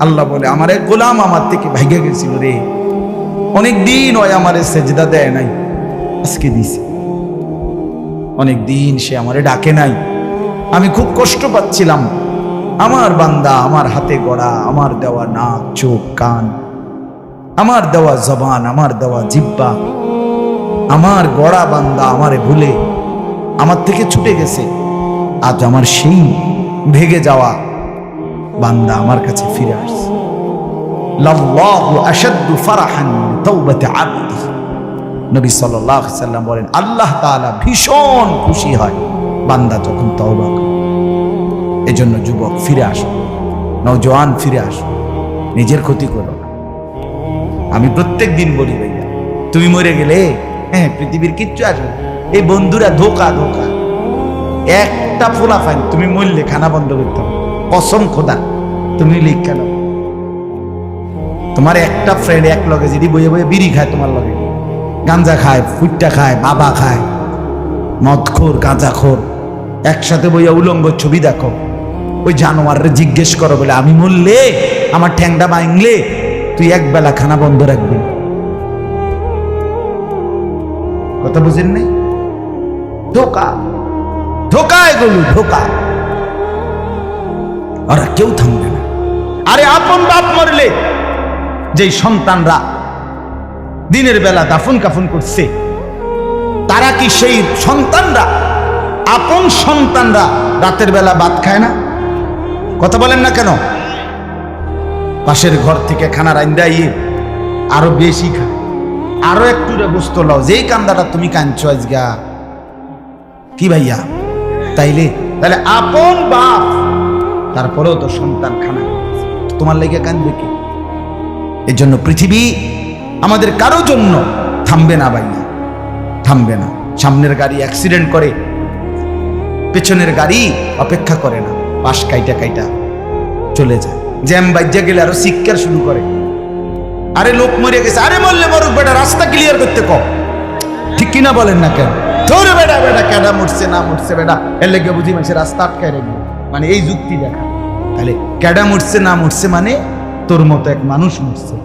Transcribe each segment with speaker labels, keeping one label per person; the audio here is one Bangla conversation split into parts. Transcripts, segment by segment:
Speaker 1: আল্লাহ বলে আমার এক গোলাম আমার থেকে ভাইগে গেছিল রে, অনেক দিন ওই আমারে সেজদা দেয় নাই, আজকে দিছে। অনেক দিন সে আমারে ডাকে নাই, আমি খুব কষ্ট পাচ্ছিলাম। আমার বান্দা আমার হাতে গড়া, আমার দেওয়া নাক চোখ কান, আমার দেওয়া জবান, আমার দেওয়া জিহ্বা, আমার গড়া বান্দা আমারে ভুলে আমার থেকে ছুটে গেছে। আজ আমার সেই ভেগে যাওয়া বান্দা আমার কাছে ফিরে আসছে। লাল্লাহু আশাদ্দু ফারাহান বিতাওবাতি আবদি। নবী সাল্লাল্লাহু আলাইহি সাল্লাম বলেন আল্লাহ তাআলা ভীষণ খুশি হয় বান্দা যখন তওবা করে। এজন্য যুবক ফিরে আসো, নওজোয়ান ফিরে আসো, নিজের ক্ষতি করো না। আমি প্রত্যেক দিন বলি ভাইয়া, তুমি মরে গেলে হ্যাঁ পৃথিবীর কিচ্ছু আসবে না। এই বন্ধুরা ধোকা ধোকা, একটা ফোলা ফাইন তুমি মরলে খানা বন্ধ করতে হবে, কসম খোদা তুমি লিখে নাও। তোমার একটা ফ্রেন্ড এক লগে যদি বইয়ে বইয়ে বিড়ি খায়, তোমার লগে গাঞ্জা খায়, ফুটটা খায়, বাবা খায়, মদখোর গাঁজাখোর, একসাথে বইয়া উলঙ্গ ছবি দেখো, ওই জানোয়াররে জিজ্ঞেস করো বলে আমি মরলে আমার ঠ্যাংটা ভাঙলে তুই এক বেলা খানা বন্ধ রাখবি। কথা বুঝেন নাই? ধোকা ধোকা, এগুলো ধোকা। ওরা কেউ থামবে না। আরে আপন বাপ মরলে যেই সন্তানরা দিনের বেলা দাফন কাফন করছে, তারা কি সেই সন্তানরা, আপন সন্তানরা রাতের বেলা ভাত খায় না? কথা বলেন না কেন? পাশের ঘর থেকে খানা রান্দাইয়ে আরো বেশি খায়, আরো একটু গোস্ত লাও, যেই কান্দাটা তুমি কাঁদছো আজগা কি ভাইয়া? তাহলে আপন বাপ, তারপরেও তো সন্তান খানা তোমার লেগে কাঁদবে কি? এর জন্য পৃথিবী আমাদের কারো জন্য থামবে না ভাইয়া, থামবে না। সামনের গাড়ি অ্যাক্সিডেন্ট করে, পেছনের গাড়ি অপেক্ষা করে না, পাশ কাইটা কাইটা চলে যায়। জ্যাম বাজ্যা গেলে আরো শিক্ষার শুরু করে, আরে লোক মরে গেছে, আরে মরলে মরুক বেটা, রাস্তা ক্লিয়ার করতে কম। ঠিক কিনা বলেন না কেন? ধরে বেটা বেটা কেডা মরছে না মরছে বেটা, এর লেগে বুঝি মানুষের রাস্তা আটকায় রাখবে, মানে এই যুক্তি দেখা। তাহলে কেডা মরছে না মরছে মানে তোর মতো এক মানুষ মরছে।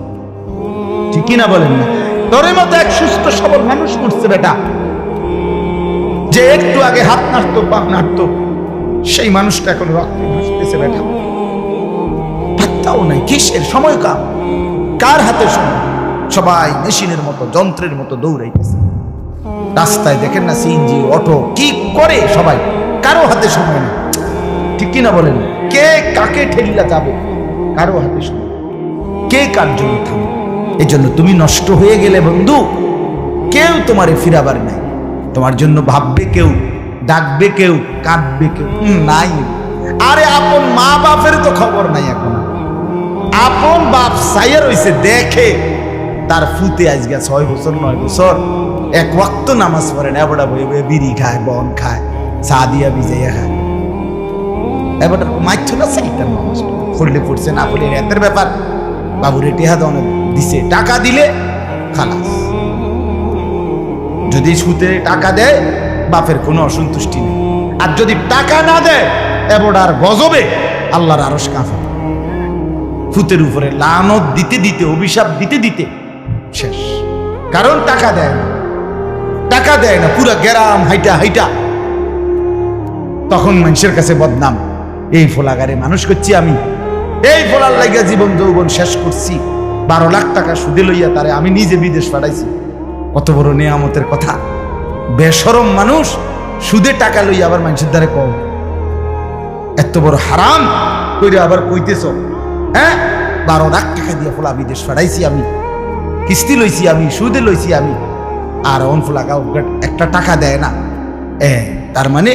Speaker 1: ঠিক কিনা বলেন না? তোর মতো এক সুস্থ সবল মানুষ মরছে বেটা, যে একটু আগে হাত নাড়তো পা নাড়তো, সেই মানুষটা এখন রক্তে ভাসতেছে বেটা। পাত্তাও নাই, কিসের সময় কাম, কার হাতে সময়? সবাই মেশিনের মতো যন্ত্রের মতো দৌড়াইতেছে। রাস্তায় দেখেন না সিএনজি অটো কি করে সবাই, কারো হাতে সময় নেই। ঠিক কিনা বলেন? কে কাকে ঠেলিলা যাবে, কারো হাতে সময়, কে কার জন্য থামবে? এই জন্য তুমি নষ্ট হয়ে গেলে বন্ধু, কেউ তোমারে ফিরাবার নাই। তোমার জন্য ভাববে কেউ, ডাকবে কেউ, কাঁদবে কেউ নাই। আরে আপন মা বাপের তো খবর নাই এখন। আপন বাপ সাইয়া রইছে, দেখে তার ফুতে আজকে 6 বছর 9 বছর এক ওয়াক্ত নামাজ পড়ে না, এবড়া বই বই বিড়ি খায়, বন খায়, চা দিয়া ভিজাইয়া খায়। এবার মাইছ না সেইটা নামাজ পড়লে পড়ছে, না পড়লে রাতের ব্যাপার। বাবুরে টিহা দাও দিছে, টাকা দিলে খালাস। যদি সুতে টাকা দেয় বাপের কোনো অসন্তুষ্টি নেই, আর যদি টাকা না দেয় এবড়ার গজবে আল্লাহর আরশ কাঁপে। ফুতের উপরে লানত দিতে দিতে, অভিশাপ দিতে দিতে শেষ। কারণ টাকা দেয় না, টাকা দেয় না, পুরা গ্রাম হাইটা হাইটা তখন মানুষের কাছে বদনাম। এই ফোলাগারে মানুষ করছি আমি, এই ফোলার লাগিয়া জীবন যৌবন শেষ করছি, 12 লাখ টাকা সুদে লইয়া তারে আমি নিজে বিদেশ পাঠাইছি। কত বড় নেয়ামতের কথা। বেশরম মানুষ সুদে টাকা লইয়া আবার মানুষের দ্বারে কম, এত বড় হারাম কইরা আবার কইতেছ হ্যাঁ 12 লাখ টাকা দিয়ে ফোলা বিদেশ পাঠাইছি আমি, কিস্তি লইছি আমি, সুদে লইছি আমি, আর অন ফোলাগাও একটা টাকা দেয় না। তার মানে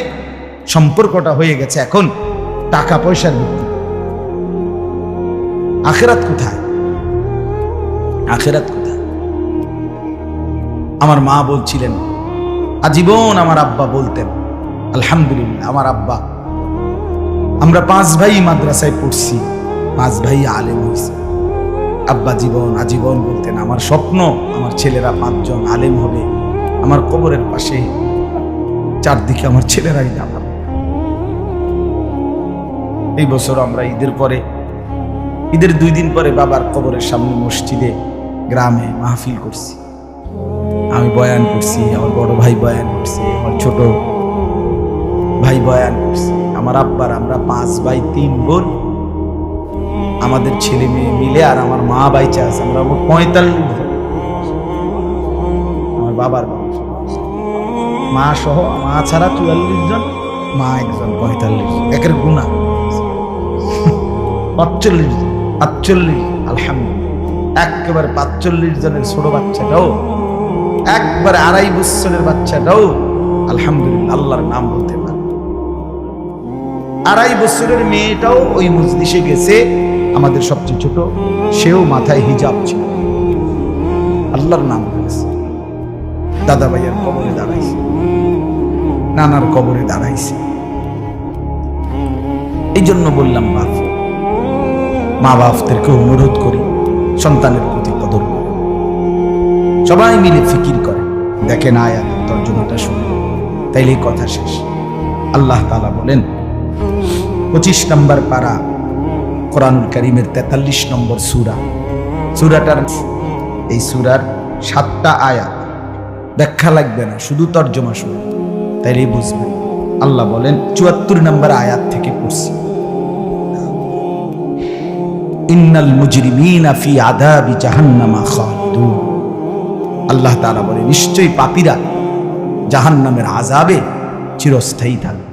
Speaker 1: সম্পর্কটা হয়ে গেছে এখন টাকা পয়সার ভিত্তি। আখিরাত কোথায়? আখিরাত কোথায়? আমার মা বলছিলেন, আজীবন আমার আব্বা বলতেন, আলহামদুলিল্লাহ আমার আব্বা, আমরা 5 ভাই মাদ্রাসায় পড়ছি, 5 ভাই আলেম হয়েছে। আব্বা আজীবন বলতেন, আমার স্বপ্ন আমার ছেলেরা 5 জন আলেম হবে, আমার কবরের পাশে চারদিকে আমার ছেলেরাই দাঁড়াবে। এই বছর আমরা ঈদের পরে ঈদের 2 দিন পরে বাবার কবরের সামনে মসজিদে গ্রামে মাহফিল করছি, আমি বয়ান করছি, আমার বড় ভাই বয়ান করছে, আমার ছোট ভাই বয়ান করছে, আমার আব্বার, আমরা 5 ভাই 3 বোন, আমাদের ছেলে মেয়ে মিলে আর আমার মা বাইচা আছে, আমরা 45 জন। আমার বাবার মা সহ, মা ছাড়া 44 জন, মা একজন, 45 একের গুণা 45 জন, 48, আলহামদুলিল্লাহ। একেবারে 45 জনের ছোট বাচ্চাটাও, একবারে 2.5 বছরের বাচ্চাটাও আলহামদুলিল্লাহ আল্লাহর নাম বলতে পারে। 2.5 বছরের মেয়েটাও ওই মজলিসে গেছে, আমাদের সবচেয়ে ছোট, সেও মাথায় হিজাব ছিল, আল্লাহর নাম বলেছে। দাদা ভাইয়ের কবরে দাঁড়াইছে, নানার কবরে দাঁড়াইছে। এই জন্য বললাম মা বাপদেরকে অনুরোধ করি সন্তানের প্রতি কদর করে, সবাই মিলে ফিকির করে, দেখেন আয়াতের তর্জমাটা শুনে, তাইলেই কথা শেষ। আল্লাহ তাআলা বলেন 25 নম্বর পারা কোরআনুল কারীমের 43 নম্বর সূরা, সূরাটার এই সূরার 7টা আয়াত, ব্যাখ্যা লাগবে না, শুধু তর্জমা শুনে তাইলেই বুঝবেন। আল্লাহ বলেন 74 নম্বর আয়াত থেকে পড়ছি, ইন্নাল মুজরিমিনা ফি আযাবি জাহান্নামা খালিদুন। আল্লাহ তাআলা বলে নিশ্চয়ই পাপীরা জাহান্নামের আযাবে চিরস্থায়ী থাকবে।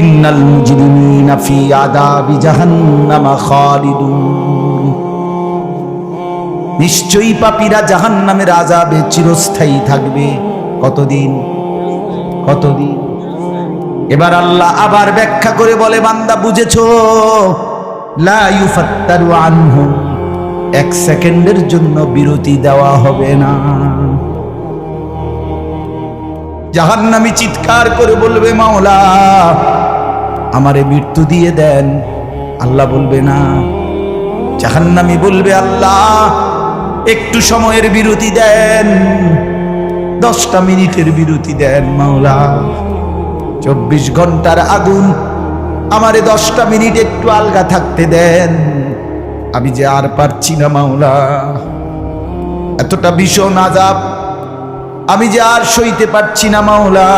Speaker 1: ইন্নাল মুজরিমিনা ফি আযাবি জাহান্নামা খালিদুন, নিশ্চয়ই পাপীরা জাহান্নামের আযাবে চিরস্থায়ী থাকবে। কতদিন? কতদিন? এবার আল্লাহ আবার ব্যাখ্যা করে বলে, বান্দা বুঝেছো? লা ইউফাত্তারু আনহুম, 1 সেকেন্ডের জন্য বিরতি দেওয়া হবে না। জাহান্নামী চিৎকার করে বলবে, মাওলা আমারে মৃত্যু দিয়ে দেন। আল্লাহ বলবে না। জাহান্নামী বলবে, আল্লাহ একটু সময়ের বিরতি দেন, 10টা মিনিটের বিরতি দেন মাওলা। 24 ঘন্টার আগুন, আমারে 10টা মিনিট একটু আলগা থাকতে দেন, আমি যে আর পারছি না মাওলা, এতটা ভীষণ আযাব আমি যে আর সইতে পারছি না মাওলা,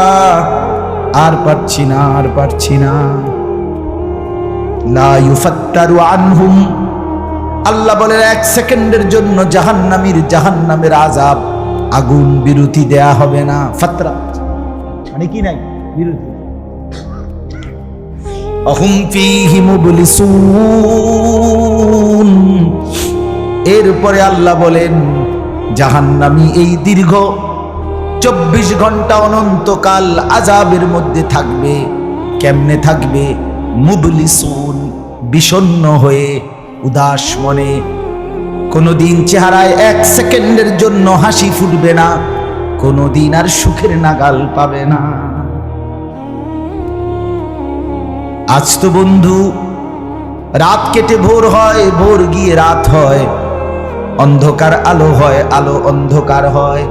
Speaker 1: আর পারছি না, আর পারছি না। লা ইউফাত্তারু আনহুম, আল্লাহ বলেন 1 সেকেন্ডের জন্য জাহান্নামের আযাব, আগুন বিরতি দেয়া হবে না। ফাতরা মানে কি নাই বিরতি। অহুম ফীহি মুবলিসুন, এরপরে আল্লাহ বলেন জাহান্নামী এই দীর্ঘ 24 ঘন্টা অনন্তকাল আযাবের মধ্যে থাকবে। কেমনে থাকবে? মুবলিসুন, বিষণ্ণ হয়ে, উদাস মনে। কোনদিন চেহারায় 1 সেকেন্ডের জন্য হাসি ফুটবে না, কোনদিন আর সুখের নাগাল পাবে না। আজ তো বন্ধু রাত কেটে ভোর হয়, ভোর গিয়ে রাত হয়, অন্ধকার আলো হয়, আলো অন্ধকার হয়।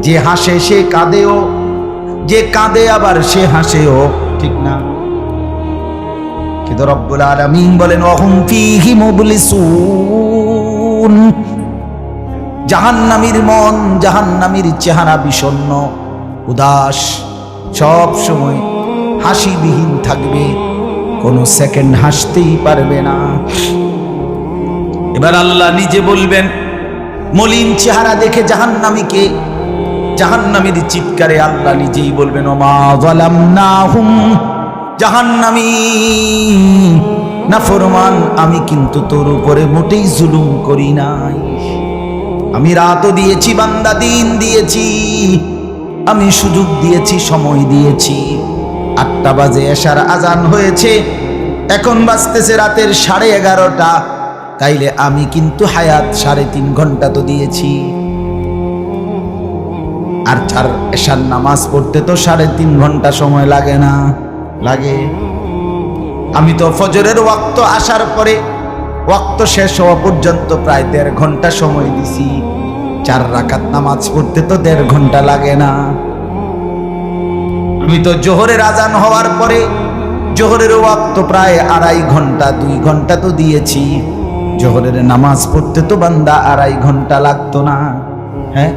Speaker 1: যে হাসে সে কাঁদেও, যে কাঁদে আবার সে হাসেও, ঠিক না? কিন্তু রব্বুল আলামিন বলেন ওয়াহুম ফীহি মুবলিসুন, জাহান্নামীর মন, জাহান্নামীর চেহারা বিষণ্ণ, উদাস, সব সময় হাসিবিহীন থাকবে, কোনো সেকেন্ড হাসতেই পারবে না। এবার আল্লাহ নিজে বলবেন, মলিন চেহারা দেখে জাহান্নামীকে, জাহান্নামীর চিৎকারে আল্লাহ নিজেই বলবেন ওমা যালামনাহুম, জাহান্নামী নাফরমান, আমি কিন্তু তোর উপরে মোটেই জুলুম করি নাই। আমি রাতও দিয়েছি বান্দা, দিন দিয়েছি, আমি সুযোগ দিয়েছি, সময় দিয়েছি। 8টা বাজে এশার আজান হয়েছে, এখন বাজতেছে রাতের 11:30। তাইলে আমি কিন্তু হায়াত 3.5 ঘন্টা তো দিয়েছি। আর এশার নামাজ পড়তে তো 3.5 ঘন্টা সময় লাগে না? লাগে। আমি তো ফজরের ওয়াক্ত আসার পরে ওয়াক্ত শেষ হওয়া পর্যন্ত প্রায় 1.5 ঘন্টা সময় দিছি। 4 রাকাত নামাজ পড়তে তো 1.5 ঘন্টা লাগে না। আমি তো জোহরের আজান হওয়ার পরে জোহরের ওয়াক্ত প্রায় 2.5 ঘন্টা 2 ঘন্টা তো দিয়েছি, জোহরের নামাজ পড়তে তো বান্দা 2.5 ঘন্টা লাগতো না। হ্যাঁ,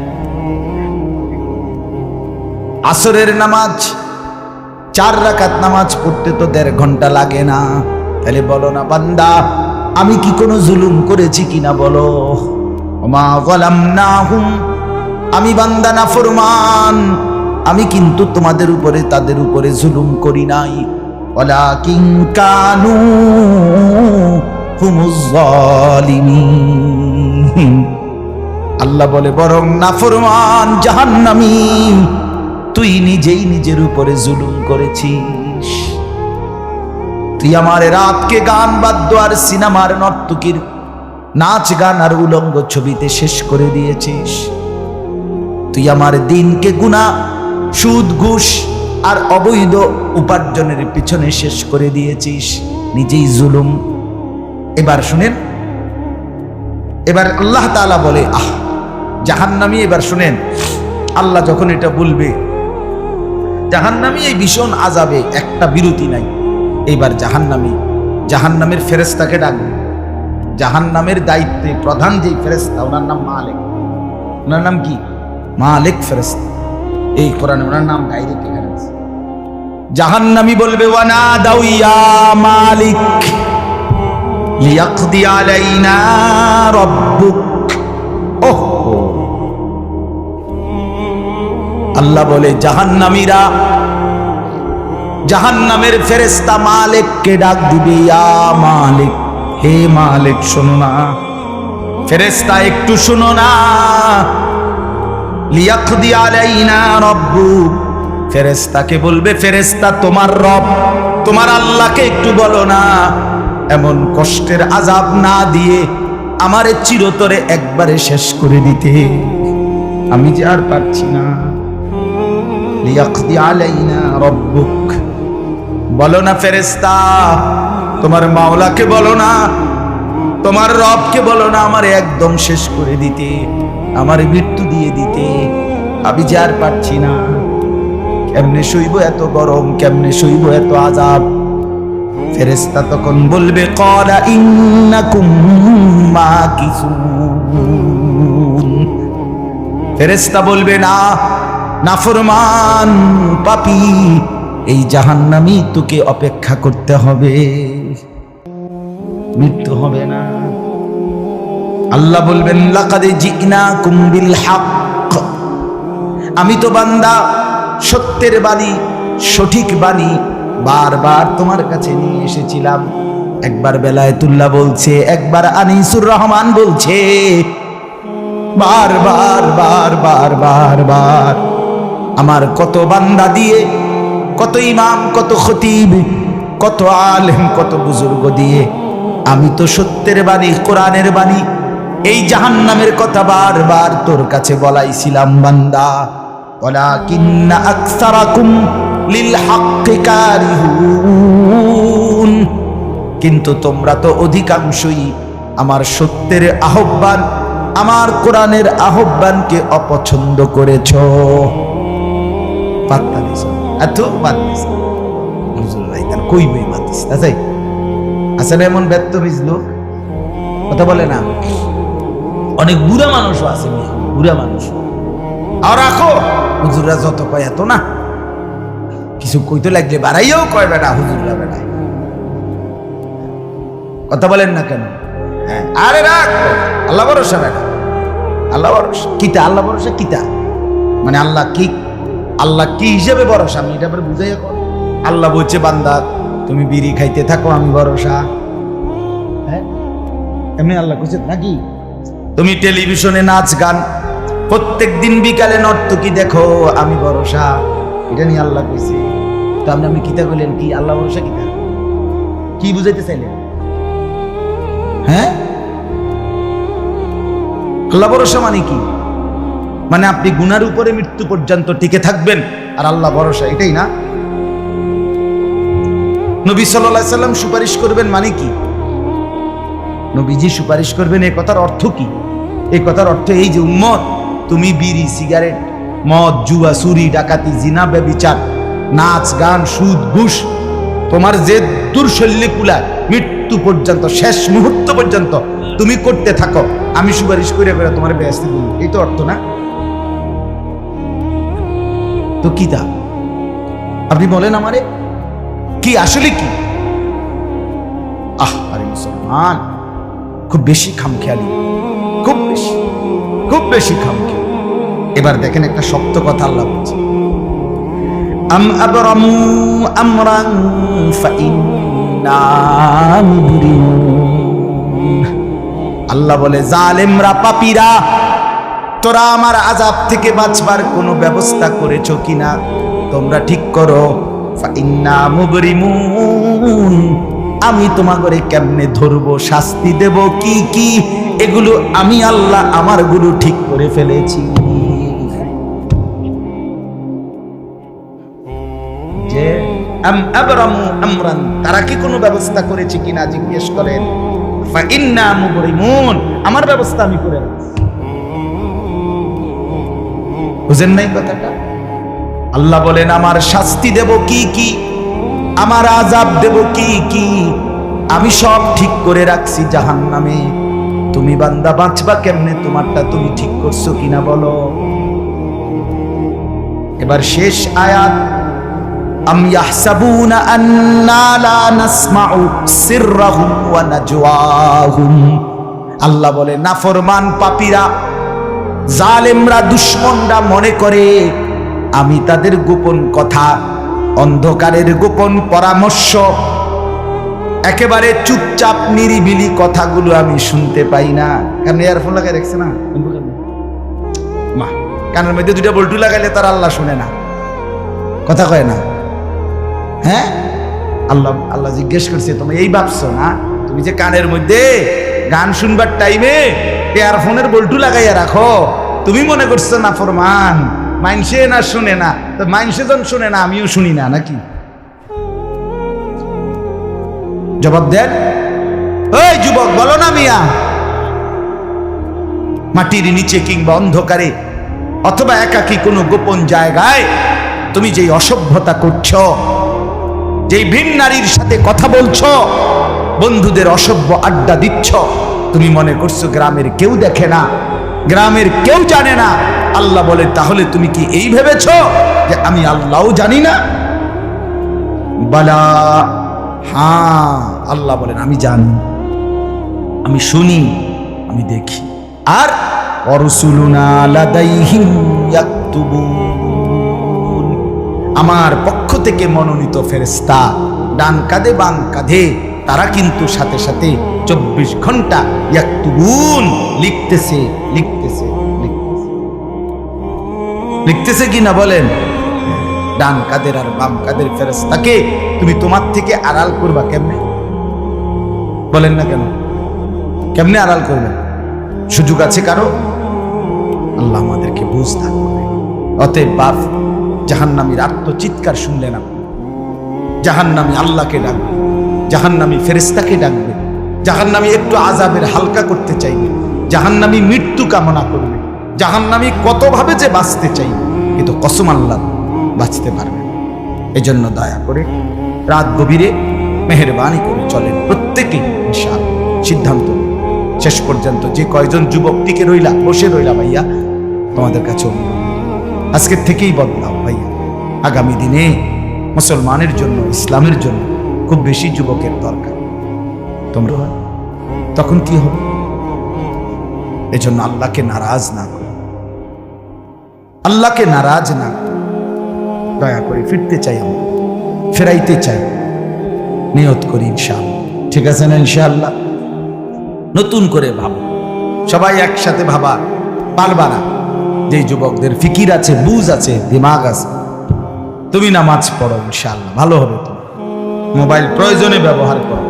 Speaker 1: আসরের নামাজ 4 রাকাত নামাজ পড়তে তো 1.5 ঘন্টা লাগে না। তাহলে বলো না বান্দা, আমি কি কোনো জুলুম করেছি কিনা বলো? ওমা যালামনাহুম, আমি বান্দা নাফরমান, আমি কিন্তু তোমাদের উপরে তাদের উপরে জুলুম করি নাই। ওয়ালাকিন কানু হুমুজ জালিমিন, আল্লাহ বলে বরং নাফরমান জাহান্নামী, তুই নিজেই নিজের উপরে জুলুম করেছিস। তুই আমার রাতকে গান বাদ্য আর সিনেমার নর্তকীর নাচ গান আর উলঙ্গ ছবিতে শেষ করে দিয়েছিস। তুই আমার দিনকে গুনাহ, সুদ, ঘুষ আর অবৈধ উপার্জনের পিছনে শেষ করে দিয়েছিস, নিজেই জুলুম। এবার শুনেন, এবার আল্লাহ তাআলা বলে জাহান্নামী, এবার শুনেন আল্লাহ যখন এটা বলবে জাহান্নামী এই ভীষণ আযাবে একটা বিরতি নাই। এইবার জাহান্নামের ফেরেশতাকে ডাকবে। জাহান্নামের দায়িত্বে প্রধান যেই ফেরেশতা, ওনার নাম মালিক। ওনার নাম কি? মালিক ফেরেশতা। এই কোরআনে ওনার নাম ডাইরেক্ট এখানে আছে। জাহান্নামী বলবে ওয়ানাদাউ ইয়া মালিক লিয়াকদি আলাইনা রাব্বুক। ওহো, আল্লাহ বলে জাহান্নামীরা, জাহান্নামের ফেরেশতা মালিককে ডাক দিবে, ইয়া মালিক, হে মালিক শোনো না, ফেরেশতা একটু শোনো না। লিয়াকদি আলাইনা রাব্বুক, ফেরেশতাকে বলবে ফেরেশতা তোমার রব, তোমার আল্লাহকে একটু বলো না এমন কষ্টের আযাব না দিয়ে আমারে চিরতরে একবারে শেষ করে দিতে, আমি যে আর পারছি না। লিয়াকদি আলাইনা রাব্বুক, বলো না ফেরেশতা, তোমার মাওলাকে বলো না, তোমার রবকে বলো না আমারে একদম শেষ করে দিতে, আমারে মৃত্যু দিয়ে দিতে, আমি যে আর পারছি না। কেমনে সইব এত গরম, কেমনে সইব এত আযাব? ফেরেশতা তখন বলবে ক্বালা ইন্নাকুম মাকিসুন, ফেরেশতা বলবে না নাফরমান পাপী, এই জাহান্নামী তোকে অপেক্ষা করতে হবে, মৃত্যু হবে না। আল্লাহ বলবেন লাকাদ জিনাকুম বিল হক, আমি তো বান্দা সত্যের বাণী, সঠিক বাণী বারবার তোমার কাছে নিয়ে এসেছিলাম। একবার বেলায়েতুল্লাহ বলছে, একবার আনিসুর রহমান বলছে, বারবার বারবার বারবার আমার কত বান্দা দিয়ে, কত ইমাম, কত খতিব, কত আলেম, কত বুজুর্গ দিয়ে আমি তো সত্যের বাণী, কোরআনের বাণী, এই জাহান্নামের কথা বারবার তোর কাছে বলাইছিলাম বান্দা। ওয়ালাকিন্না আকসারাকুম লিল হাক্কি কারিহুন, কিন্তু তোমরা তো অধিকাংশই আমার সত্যের আহ্বান, আমার কোরআনের আহ্বানকে অপছন্দ করেছো, পাত্তা দিছো, এত বাদ দিছো। হুজুরাই তার কইবই বাদ দিছ তাই আসলে এমন ব্যর্থ বিজলো কথা বলে না। অনেক বুড়া মানুষও আছে, বুড়া মানুষ, আর রাখো হুজুররা যত কয় এত না, কিছু কইতে লাগলে বাড়াইয়াও কয় বেটা হুজুররা বেড়ায়, কথা বলেন না কেন? হ্যাঁ, আরে রাখ, আল্লাহ ভরসা বেটা, আল্লাহ ভরসা কিতা, আল্লাহ ভরসা কিতা মানে আল্লাহ কি, আল্লাহ কি হিসেবে ভরসা আমি এটা বুঝাই। আল্লাহ বলছে বান্দা তুমি বিড়ি খাইতে থাকো আমি ভরসা, হ্যাঁ এমনি আল্লাহ কইছে নাকি? তুমি টেলিভিশনে নাচ গান প্রত্যেক দিন বিকালে নর্তকী দেখো আমি ভরসা, এটা নিয়ে আল্লাহ কইছে। তো আপনি কিতা কইলেন কি? আল্লাহ ভরসা কিতা কি বুঝাইতে চাইলেন? হ্যাঁ, আল্লাহ ভরসা মানে কি? মানে আপনি গুনার উপরে মৃত্যু পর্যন্ত টিকে থাকবেন আর আল্লাহ ভরসা, এটাই না? নবী সাল্লাল্লাহু আলাইহি সাল্লাম সুপারিশ করবেন মানে কি? নবীজি সুপারিশ করবেন, এই কথার অর্থ কি? এই কথার অর্থ এই যে উম্মত, তুমি বিড়ি, সিগারেট, মদ, জুয়া, চুরি, ডাকাতি, জিনা, ব্যভিচার, নাচ গান, সুদ, ঘুষ তোমার যে দুর্শল্যে কুলায় মৃত্যু পর্যন্ত, শেষ মুহূর্ত পর্যন্ত তুমি করতে থাকো, আমি সুপারিশ করে করে তোমার বেহেশতে দিব। এই তো অর্থ না? তো কি তা আপনি বলেন আমারে, কি আসলে কি? আরে মুসলমান, খুব বেশি খামখেয়ালি, খুব বেশি খামখেয়ালি। এবার দেখেন একটা শক্ত কথা আল্লাহ বলছে, আম আবরামু আমরান ফাইন্না মুবরিমুন। আল্লাহ বলে, জালেমরা, পাপীরা, তোরা আমার আযাব থেকে বাঁচবার কোনো ব্যবস্থা করেছো কিনা তোমরা ঠিক করো। ফাইন্না মুবরিমুন, আমি তোমাগরে কেমনে ধরবো, শাস্তি দেব কি কি, এগুলো আমি আল্লাহ আমার গুলো ঠিক করে ফেলেছি। যে আম আবরামু আমরান, তারা কি কোনো ব্যবস্থা করেছে কিনা জিজ্ঞেস করেন। ফাইন্না মুবরিমুন, আমার ব্যবস্থা আমি করে রাখছি। বুঝেন নাই কথাটা? আল্লাহ বলেন, আমার শাস্তি দেব কি কি, আমার আযাব দেব কি কি, আমি সব ঠিক করে রাখছি জাহান্নামে। তুমি বান্দা বাঁচবা কেমনে, তোমারটা তুমি ঠিক করছো কিনা বলো। এবার শেষ আয়াত, আম ইয়াহসাবুনা আন্না লা নাসমাউ সিররাহুম ওয়া নাজওয়াহুম। আল্লাহ বলে, নাফরমান পাপীরা, জালেমরা, দুশমনরা মনে করে আমি তাদের গোপন কথা, অন্ধকারের গোপন পরামর্শ, একেবারে চুপচাপ নিরিবিলি কথাগুলো আমি শুনতে পাই না। কারণ ইয়ারফোন লাগাই রাখছে না, মা কানের মধ্যে দুটা বল্টু লাগাইলে তার আল্লাহ শুনে না, কথা কয় না। হ্যাঁ, আল্লাহ জিজ্ঞেস করছে, তুমি এই ভাবছো না, তুমি যে কানের মধ্যে গান শুনবার টাইমে ইয়ারফোনের বল্টু লাগাইয়া রাখো, তুমি মনে করছো না ফরমান মাইনসে না শুনে না, তো মাইনসে যখন শুনে না আমিও শুনি না নাকি? জবাব দেন, ওই যুবক বলো না মিয়া, মাটির নিচে কিংবা অন্ধকারে অথবা একাকী কোনো গোপন জায়গায় তুমি যেই অসভ্যতা করছো, যেই ভিন নারীর সাথে কথা বলছো, বন্ধুদের অসভ্য আড্ডা দিচ্ছ, তুমি মনে করছো গ্রামের কেউ দেখে না, গ্রামের কেউ জানে না। আল্লাহ বলে, তাহলে তুমি কি এই ভেবেছো যে আমি আল্লাহও জানি না? বালা, হ্যাঁ, আল্লাহ বলেন আমি জানি, আমি শুনি, আমি দেখি। আর অরসুলুনা লাদাইহিম ইয়াকতুবুন, আমার পক্ষ থেকে মনোনীত ফেরেশতা ডান কাঁধে বাম কাঁধে, তারা কিন্তু সাথে সাথে 24 ঘন্টা ইয়াকতুবুন, লিখতেছে লিখতেছে লিখতেছে লিখতেছে কি না বলেন? ডান কাদের আর বাম কাদের ফেরেশতাকে তুমি তোমার থেকে আড়াল করবা কেমনে? বলেন না কেন? কেমনে আড়াল করবে? সুযোগ আছে কারো? আল্লাহ আমাদেরকে বুঝ দান করে। অতএব বাপ, জাহান্নামীর আত্মচিৎকার শুনলে না, জাহান্নামী আল্লাহকে ডাকবে, জাহান্নামী ফেরেশতাকে ডাকবে, জাহান্নামী একটু আযাবের হালকা করতে চাইবে, জাহান্নামী মৃত্যু কামনা করবে, জাহান্নামী কতভাবে যে বাঁচতে চাইবে, কিন্তু কসম আল্লাহ বাঁচতে পারবে। এজন্য দয়া করে রাত গভীরে মেহেরবানি করে চলেন প্রত্যেকেই, ইনশাআল্লাহ সিদ্ধান্ত শেষ পর্যন্ত যে কয়জন যুবক টিকে রইলা, বসে রইলা, ভাইয়া তোমাদের কাছে আজকের থেকেই বদলাও ভাইয়া। আগামী দিনে মুসলমানের জন্য, ইসলামের জন্য খুব বেশি যুবকের দরকার। তোমরা তখন কি হবে? এজন্য আল্লাহকে নারাজ না করো, আল্লাহকে নারাজ না করো। দয়া করে ফিরতে চাই, আমরা ফেরাইতে চাই, নিয়ত করি ইনশাআল্লাহ। ঠিক আছে না? ইনশাআল্লাহ নতুন করে ভাবো, সবাই একসাথে ভাবা পারবা না। যে যুবকদের ফিকির আছে, বুঝ আছে, দিমাগ আছে, তুমি নামাজ পড়ো, ইনশাআল্লাহ ভালো হবে। তুমি মোবাইল প্রয়োজনে ব্যবহার করো,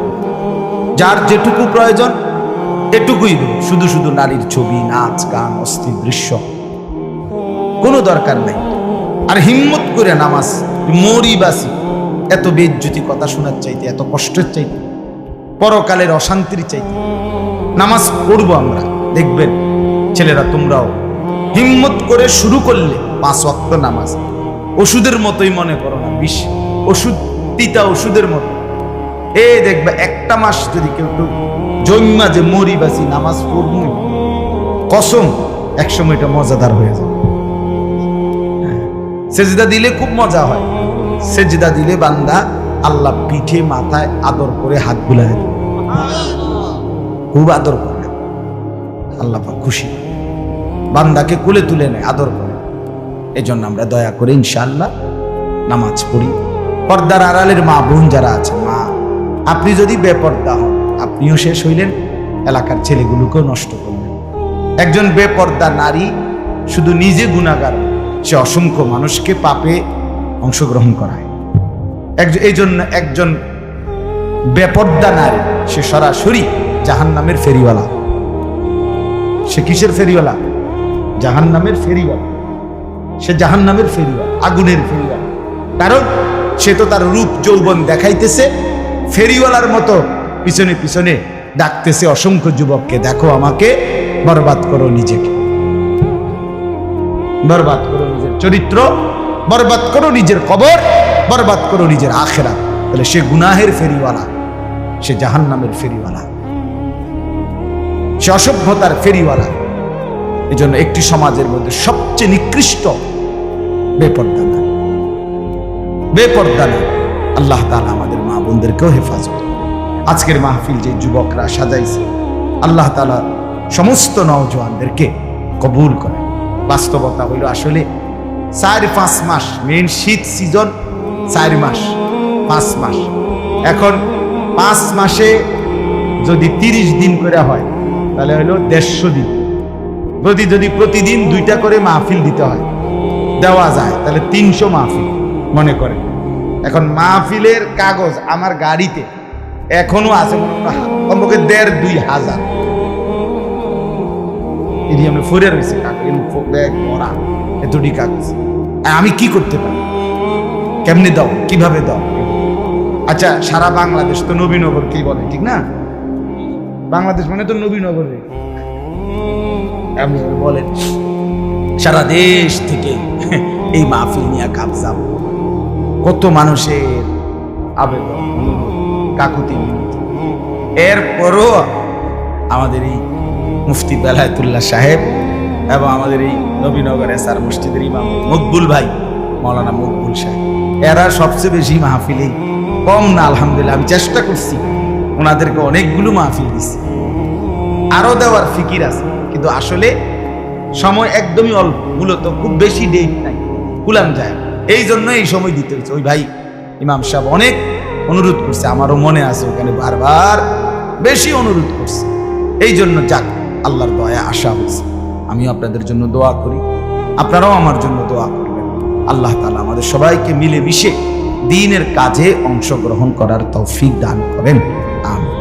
Speaker 1: যার যেটুকু প্রয়োজন এটুকুই দেব। শুধু শুধু নারীর ছবি, নাচ, গান, অস্থির দৃশ্য কোনো দরকার নাই। আর হিম্মত করে নামাজ, মরি বাসি, এত বেজ্জতি কথা শোনার চাইতে, এত কষ্টের চাইতে, পরকালের অশান্তির চাইতে নামাজ পড়বো আমরা। দেখবেন ছেলেরা, তোমরাও হিম্মত করে শুরু করলে 5 ওয়াক্ত নামাজ ওষুধের মতোই মনে করো না, বিষ ওষুধ তিতা ওষুধের মতো। এই দেখবে একটা মাস যদি কেউ একটু জন্মা যে মরি বাসি নামাজ পড়বো, কসম একসময় এটা মজাদার হয়ে যায়। সেজদা দিলে খুব মজা হয়। সেজদা দিলে বান্দা আল্লাহ পিঠে মাথায় আদর করে হাত বুলায় দেয়, খুব আদর করে। আল্লাহ খুশি, বান্দাকে কোলে তুলে নেয়, আদর করে। এই জন্য আমরা দয়া করে ইনশাআল্লাহ নামাজ পড়ি। পর্দার আড়ালের মা বোন যারা আছে, মা আপনি যদি বেপর্দা হন, আপনিও শেষ হইলেন, এলাকার ছেলেগুলোকেও নষ্ট করলেন। একজন বেপর্দা নারী শুধু নিজে গুনাহগার, সে অসংখ্য মানুষকে পাপে অংশগ্রহণ করায়। এই জন্য একজন বেপর্দা নারী সে সরাসরি জাহান্নামের ফেরিওয়ালা। সে কিসের ফেরিওয়ালা? জাহান্নামের ফেরিওয়ালা। সে জাহান্নামের ফেরিওয়ালা, আগুনের ফেরিওয়ালা। কারণ সে তো তার রূপ যৌবন দেখাইতেছে, ফেরিওয়ালার মতো পিছনে পিছনে ডাকতেছে অসংখ্য যুবককে, দেখো আমাকে, বরবাদ করো নিজেকে, বরবাদ করো নিজের চরিত্র, বরবাদ করো নিজের কবর, বরবাদ করো নিজের আখিরাত। তাহলে সে গুনাহের ফেরিওয়ালা, সে জাহান্নামের ফেরিওয়ালা, সে অসভ্যতার ফেরিওয়ালা। এই জন্য একটি সমাজের মধ্যে সবচেয়ে নিকৃষ্ট বেপর্দা নারী, বেপর্দা নারী। আল্লাহ তাআলা আমাদের মা বোনদেরকেও হেফাজত। আজকের মাহফিল যে যুবকরা সাজাইছে, আল্লাহ তাআলা সমস্ত নওজোয়ানদেরকে কবুল করে। বাস্তবতা হইল আসলে 4-5 মাস, মেইন শীত সিজন 4 মাস 5 মাস। এখন 5 মাসে যদি 30 দিন করে হয় তাহলে হইল 150 দিন। যদি প্রতিদিন 2টা করে মাহফিল দিতে হয়, দেওয়া যায়, তাহলে 300 মাহফিল মনে করে। এখন মাহফিলের কাগজ আমার গাড়িতে এখনো আছে কমপক্ষে 1,500-2,000 এরিয়ামে ফুরে রয়েছে ব্যাগ ভরা এতটি কাগজ। আমি কি করতে পারি? কেমনে দাও, কিভাবে দাও? আচ্ছা, সারা বাংলাদেশ তো নবীনগর কি বলে, ঠিক না? বাংলাদেশ মানে তো নবীনগর বলেন। সারা দেশ থেকে এই মাহফিল নিয়ে কাবজা, কত মানুষের আবেদন, কাকুতি মিনতি। এরপরও আমাদের এই মুফতি বেলায়েতুল্লাহ সাহেব এবং আমাদের এই নবীনগর এসআর মসজিদের ইমাম মকবুল ভাই, মাওলানা মকবুল সাহেব, এরা সবচেয়ে বেশি মাহফিলেই, কম না আলহামদুলিল্লাহ। আমি চেষ্টা করছি, ওনাদেরকে অনেকগুলো মাহফিল দিচ্ছি, আরো দেওয়ার ফিকির আছে, কিন্তু আসলে সময় একদমই অল্প। মূলত খুব বেশি ডেট নাই, কুলাম যায়, এই জন্য এই সময় দিতে হচ্ছে। ওই ভাই ইমাম সাহেব অনেক অনুরোধ করছে, আমারও মনে আছে, ওখানে বারবার বেশি অনুরোধ করছে। এই জন্য যাক, আল্লাহর দয়া আশা হয়েছে। আমিও আপনাদের জন্য দোয়া করি, আপনারাও আমার জন্য দোয়া করবেন। আল্লাহ তাআলা আমাদের সবাইকে মিলেমিশে দ্বীনের কাজে অংশগ্রহণ করার তৌফিক দান করেন। আমিন।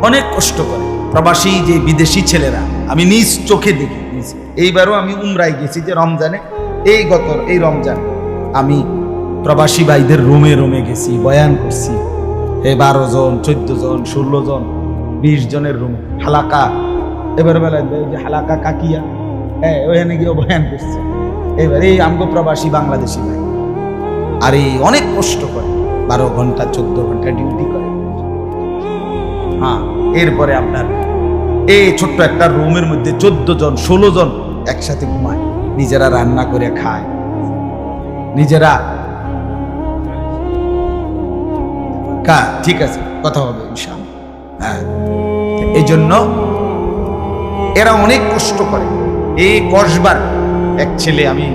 Speaker 1: অনেক কষ্ট করে প্রবাসী যে বিদেশি ছেলেরা, আমি নিজ চোখে দেখি। এইবারও আমি উমরায় গেছি যে রমজানে, এই রমজানে আমি প্রবাসী ভাইদের রুমে রুমে গেছি, বয়ান করছি। 12 জন, 14 জন, 16 জন, 20 জনের রুম, হালাকা। এবার বেলায় যে হালাকা কাকিয়া, ওখানে গিয়ে বয়ান করছে। এবার এই আমগো প্রবাসী বাংলাদেশি ভাই, আর এই অনেক কষ্ট করে, 12 ঘন্টা 14 ঘন্টা ডিউটি করে। হ্যাঁ, এরপরে আপনার এই ছোট্ট একটা রুমের মধ্যে 14 জন 16 জন একসাথে ঘুমায়, নিজেরা রান্না করে খায়, নিজেরা। ঠিক আছে, কথা হবে ইনশাআল্লাহ। হ্যাঁ, এই জন্য এরা অনেক কষ্ট করে। এই কসবার এক ছেলে, আমি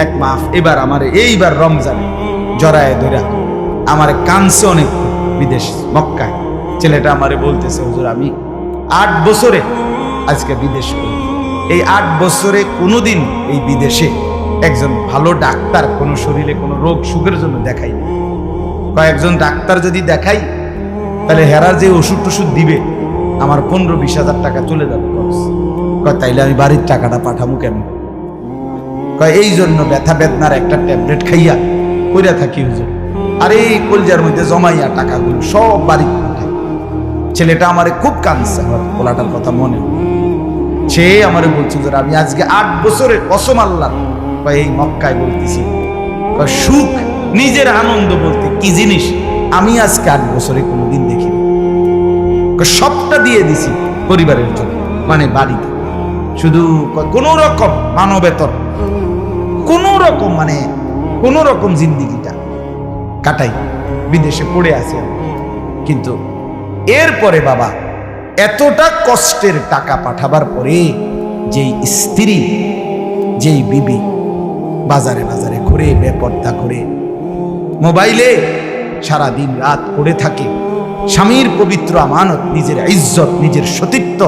Speaker 1: এক মাস এবার আমার এইবার রমজানে জড়ায় ধরা আমার কানছে অনেক, বিদেশ মক্কায়। ছেলেটা আমারে বলতেছে, হুজুর আমি 8 বছরে আজকে বিদেশ করি, এই 8 বছরে কোনোদিন এই বিদেশে একজন ভালো ডাক্তার কোনো শরীরে কোনো রোগ সুখের জন্য দেখাইনি। কয়েকজন ডাক্তার যদি দেখাই তাহলে হেরার যে ওষুধ টষুধ দিবে আমার 15-20 হাজার টাকা চলে যাবে খরচ। তাইলে আমি বাড়ির টাকাটা পাঠাবো কেমন? এই জন্য ব্যথা বেদনার একটা ট্যাবলেট খাইয়া কইরা থাকি হুজুর, আর এই কলজার মধ্যে জমাইয়া টাকাগুলো সব বাড়ি পাঠাই। ছেলেটা আমারে খুব কাঁদছে, আমার পোলাটার কথা মনে। সে আমারে বলছে যে আমি আজকে 8 বছরের কসম আল্লাহ এই মক্কায় বলতেছি, সুখ নিজের আনন্দ বলতে কি জিনিস আমি আজকে 8 বছরে কোনোদিন দেখিনি। সবটা দিয়ে দিছি পরিবারের জন্য, মানে বাড়িতে, শুধু কোন রকম মানবেতর, কোন রকম মানে কোন রকম জিন্দিগিটা কাটাই, বিদেশে পড়ে আছি। কিন্তু এরপরে বাবা এতটা কষ্টের টাকা পাঠাবার পরে যেই স্ত্রী, যেই বিবি বাজারে বাজারে ঘুরে বেপর্দা করে মোবাইলে সারা দিন রাত পড়ে থাকে, স্বামীর পবিত্র আমানত, নিজের ইজ্জত, নিজের সতীত্ব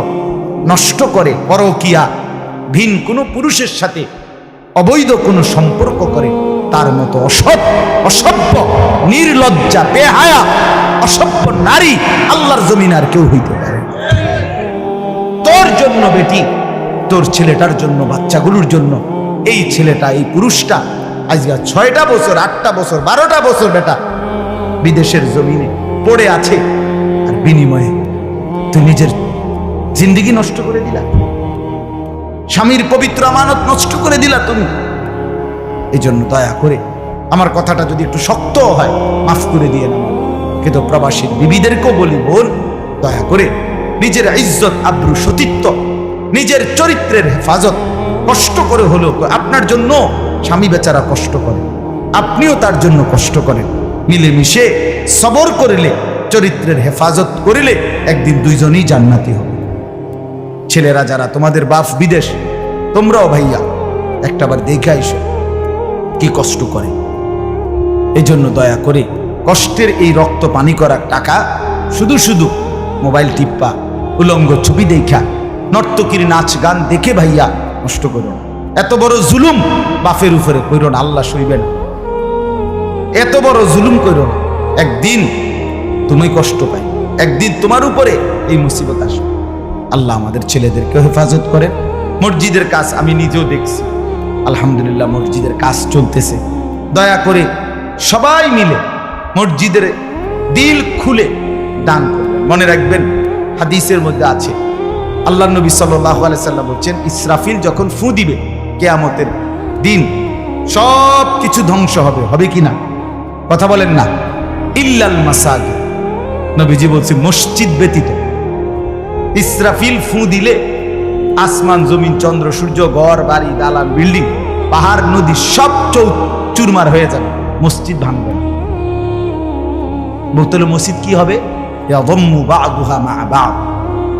Speaker 1: নষ্ট করে, পরকিয়া, ভিন কোনো পুরুষের সাথে অবৈধ কোনো সম্পর্ক করে, তার মতো অসভ্য, নির্লজ্জা, বেহায়া, অসভ্য নারী আল্লাহর জমিন আর কেউ হইতে পারে। তোর জন্য বেটি, তোর ছেলেটার জন্য, বাচ্চাগুলোর জন্য এই ছেলেটা, এই পুরুষটা আজকে 6টা বছর, 8টা বছর, 12টা বছর বেটা বিদেশের জমিনে পড়ে আছে, আর বিনিময়ে তুই নিজের জিন্দেগি নষ্ট করে দিলা, স্বামীর পবিত্র আমানত নষ্ট করে দিলা তুমি। এই জন্য দয়া করে আমার কথাটা যদি একটু শক্ত হয় মাফ করে দিয়ে না, কিন্তু প্রবাসী বিবিদেরকেও বলি, বোন দয়া করে নিজের ইজ্জত, আব্রু, সতীত্ব, নিজের চরিত্রের হেফাজত কষ্ট করে হলেও, আপনার জন্য স্বামী বেচারা কষ্ট করে, আপনিও তার জন্য কষ্ট করেন, মিলেমিশে সবর করিলে, চরিত্রের হেফাজত করিলে একদিন দুইজনই জান্নাতি হবে। ছেলেরা যারা তোমাদের বাপ বিদেশ, তোমরাও ভাইয়া একটাবার দেখে আইসো কি কষ্ট করে। এই জন্য দয়া করে কষ্টের এই রক্ত পানি করা টাকা শুধু শুধু মোবাইল টিপ্পা, উলঙ্গ ছবি দেখা, নর্তকীর নাচ গান দেখে ভাইয়া নষ্ট করো। এত বড় জুলুম বাপের উপরে কইরো না, আল্লাহ সইবে না। এত বড় জুলুম কইরো না, একদিন তুমি কষ্ট পাই, একদিন তোমার উপরে এই মুসিবত আসবে। আল্লাহ আমাদের ছেলেদেরকে হেফাজত করেন। মসজিদের কাজ আমি নিজেও দেখছি, আলহামদুলিল্লাহ মসজিদের কাজ চলতেছে। দয়া করে সবাই মিলে মসজিদের দিল খুলে দান করবেন। মনে রাখবেন হাদিসের মধ্যে আছে, আল্লাহ নবী সাল্লাল্লাহু আলাইহি সাল্লাম বলছেন, ইসরাফিল যখন ফু দিবে কিয়ামতের দিন সব কিছু ধ্বংস হবে, হবে কি না? কথা বলেন না। ইল্লাল মাসাজিদ, নবীজি বলছে মসজিদ ব্যতীত। ইসরাফিল ফু দিলে আসমান, জমিন, চন্দ্র, সূর্য, ঘর বাড়ি, দালান, বিল্ডিং, পাহাড়, নদী সব চুরমার হয়ে যাবে, মসজিদ ভাঙবে না। বলতে হলো মসজিদ কি হবে?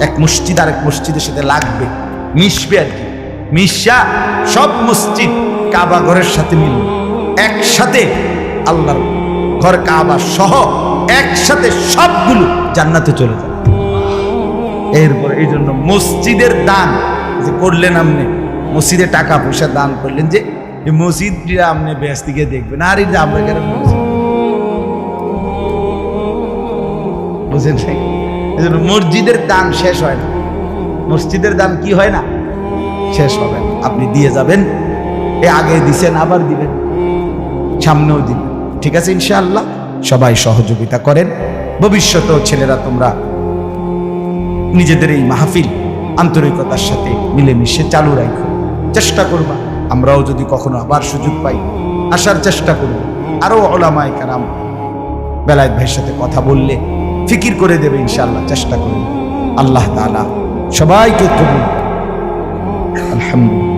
Speaker 1: এক মসজিদ আরেক মসজিদের সাথে লাগবে, মিশবে আর কি, মিশা সব মসজিদ কাবা ঘরের সাথে মিলবে, একসাথে আল্লাহর ঘর কাবা সহ একসাথে সবগুলো জান্নাতে চলে যাবে। এরপর এই জন্য মসজিদের দান যে করলেন, আপনি মসজিদে টাকা পয়সা দান করলেন, যে এই মসজিদটা আপনি ব্যাস দিকে দেখবেন, আর এই যে আমরা কেন বুঝেন, এই জন্য মসজিদের দান শেষ হয় না, মসজিদের দান কি হয় না, শেষ হবে না। আপনি দিয়ে যাবেন, এ আগে দিছেন আবার দিবেন, সামনেও দিবেন, ঠিক আছে ইনশাআল্লাহ। সবাই সহযোগিতা করেন। ভবিষ্যতেও ছেলেরা তোমরা নিজেদের এই মাহফিল আন্তরিকতার সাথে মিলেমিশে চালু রাখো, চেষ্টা করবা। আমরাও যদি কখনো আবার সুযোগ পাই আসার চেষ্টা করব। আরো উলামায়ে কেরাম বেলায়েত ভাইয়ের সাথে কথা বললে ফিকির করে দেবে ইনশাআল্লাহ, চেষ্টা করব। আল্লাহ তাআলা সবাইকে কবুল। আলহামদুলিল্লাহ।